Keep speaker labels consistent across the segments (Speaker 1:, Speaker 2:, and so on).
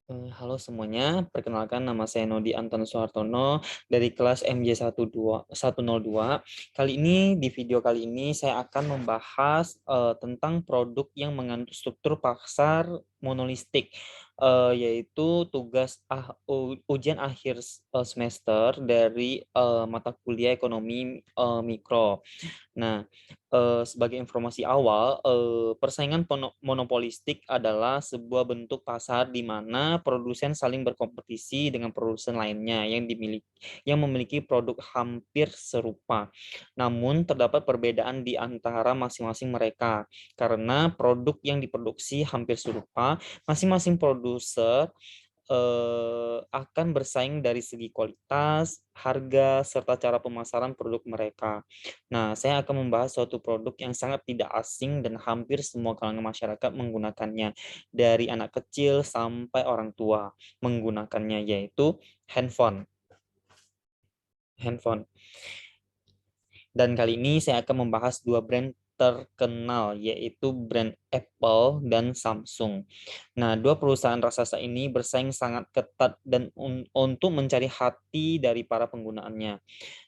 Speaker 1: Halo semuanya, perkenalkan nama saya Nodi Anton Suhartono dari kelas MJ102. Kali ini di video kali ini saya akan membahas tentang produk yang mengandung struktur pasar monolistik, yaitu ujian akhir semester dari mata kuliah ekonomi mikro. Nah, sebagai informasi awal, persaingan monopolistik adalah sebuah bentuk pasar di mana produsen saling berkompetisi dengan produsen lainnya yang memiliki produk hampir serupa. Namun terdapat perbedaan di antara masing-masing mereka karena produk yang diproduksi hampir serupa, masing-masing produser akan bersaing dari segi kualitas, harga, serta cara pemasaran produk mereka. Nah, saya akan membahas suatu produk yang sangat tidak asing dan hampir semua kalangan masyarakat menggunakannya, dari anak kecil sampai orang tua menggunakannya, yaitu handphone. Handphone. Dan kali ini saya akan membahas dua brand terkenal, yaitu brand Apple dan Samsung. Nah, dua perusahaan raksasa ini bersaing sangat ketat dan untuk mencari hati dari para penggunaannya.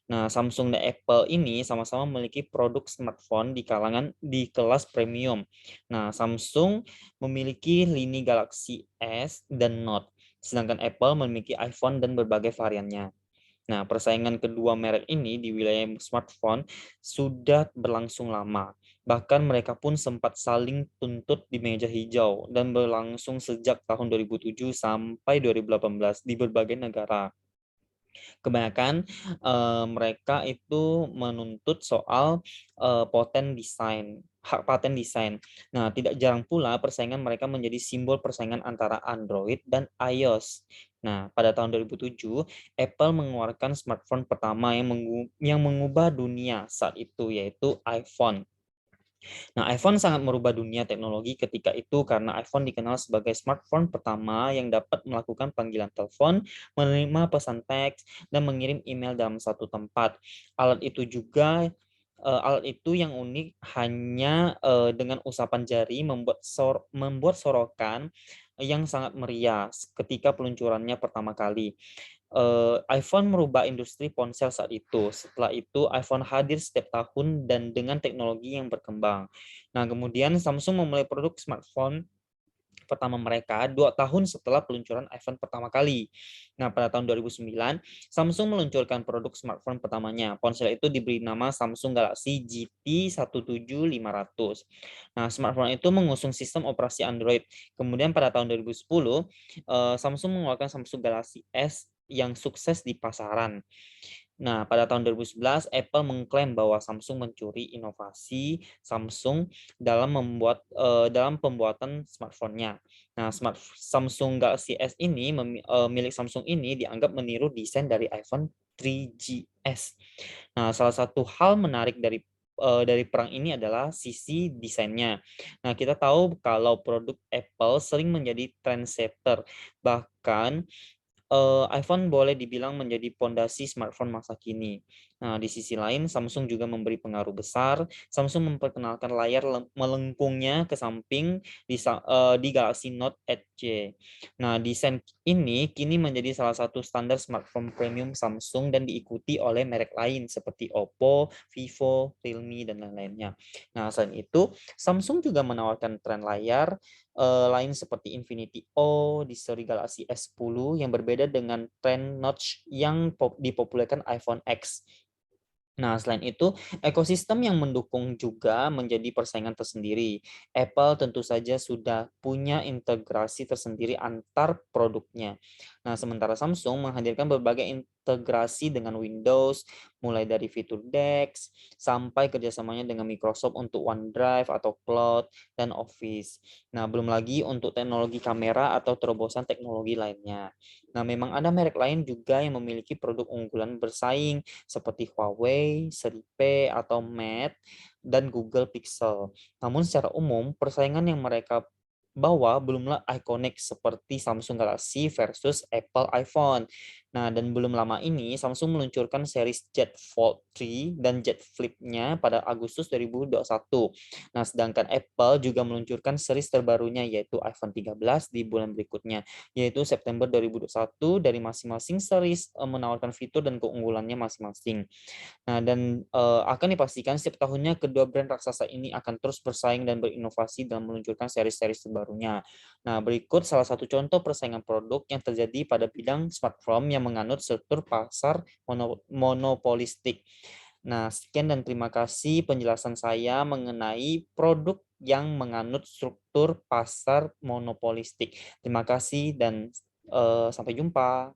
Speaker 1: Nah, Samsung dan Apple ini sama-sama memiliki produk smartphone di kelas premium. Nah, Samsung memiliki lini Galaxy S dan Note, sedangkan Apple memiliki iPhone dan berbagai variannya. Nah, persaingan kedua merek ini di wilayah smartphone sudah berlangsung lama. Bahkan mereka pun sempat saling tuntut di meja hijau dan berlangsung sejak tahun 2007 sampai 2018 di berbagai negara. Kebanyakan mereka itu menuntut soal hak paten desain. Nah, tidak jarang pula persaingan mereka menjadi simbol persaingan antara Android dan iOS. Nah, pada tahun 2007, Apple mengeluarkan smartphone pertama yang mengubah dunia saat itu, yaitu iPhone. Nah, iPhone sangat merubah dunia teknologi ketika itu karena iPhone dikenal sebagai smartphone pertama yang dapat melakukan panggilan telepon, menerima pesan teks, dan mengirim email dalam satu tempat. Alat itu yang unik hanya dengan usapan jari membuat sorokan yang sangat meriah ketika peluncurannya pertama kali. iPhone merubah industri ponsel saat itu. Setelah itu, iPhone hadir setiap tahun dan dengan teknologi yang berkembang. Nah, kemudian Samsung memulai produk smartphone pertama mereka 2 tahun setelah peluncuran iPhone pertama kali. Nah, pada tahun 2009, Samsung meluncurkan produk smartphone pertamanya. Ponsel itu diberi nama Samsung Galaxy GT17500. Nah, smartphone itu mengusung sistem operasi Android. Kemudian pada tahun 2010, Samsung mengeluarkan Samsung Galaxy S yang sukses di pasaran. Nah, pada tahun 2011, Apple mengklaim bahwa Samsung mencuri inovasi Samsung dalam pembuatan smartphone-nya. Nah, Samsung Galaxy S ini milik Samsung ini dianggap meniru desain dari iPhone 3GS. Nah, salah satu hal menarik dari perang ini adalah sisi desainnya. Nah, kita tahu kalau produk Apple sering menjadi trendsetter, bahkan iPhone boleh dibilang menjadi pondasi smartphone masa kini. Nah, di sisi lain, Samsung juga memberi pengaruh besar. Samsung memperkenalkan layar melengkungnya ke samping di Galaxy Note Edge. Nah, desain ini kini menjadi salah satu standar smartphone premium Samsung dan diikuti oleh merek lain seperti Oppo, Vivo, Realme, dan lain-lainnya. Nah, selain itu, Samsung juga menawarkan tren layar lain seperti Infinity O di seri Galaxy S10 yang berbeda dengan tren notch yang dipopulerkan iPhone X. Nah, selain itu, ekosistem yang mendukung juga menjadi persaingan tersendiri. Apple tentu saja sudah punya integrasi tersendiri antar produknya. Nah, sementara Samsung menghadirkan berbagai integrasi dengan Windows, mulai dari fitur DeX sampai kerjasamanya dengan Microsoft untuk OneDrive atau Cloud dan Office. Nah, belum lagi untuk teknologi kamera atau terobosan teknologi lainnya. Nah, memang ada merek lain juga yang memiliki produk unggulan bersaing seperti Huawei, seri P atau Mate, dan Google Pixel. Namun secara umum, persaingan yang mereka bawa belumlah ikonik seperti Samsung Galaxy versus Apple iPhone. Nah, dan belum lama ini Samsung meluncurkan series Z Fold 3 dan Z Flip-nya pada Agustus 2021. Nah, sedangkan Apple juga meluncurkan series terbarunya yaitu iPhone 13 di bulan berikutnya, yaitu September 2021 dari masing-masing series menawarkan fitur dan keunggulannya masing-masing. Nah, dan akan dipastikan setiap tahunnya kedua brand raksasa ini akan terus bersaing dan berinovasi dalam meluncurkan seri-seri terbarunya. Nah, berikut salah satu contoh persaingan produk yang terjadi pada bidang smartphone yang menganut struktur pasar monopolistik. Nah, sekian dan terima kasih penjelasan saya mengenai produk yang menganut struktur pasar monopolistik. Terima kasih dan sampai jumpa.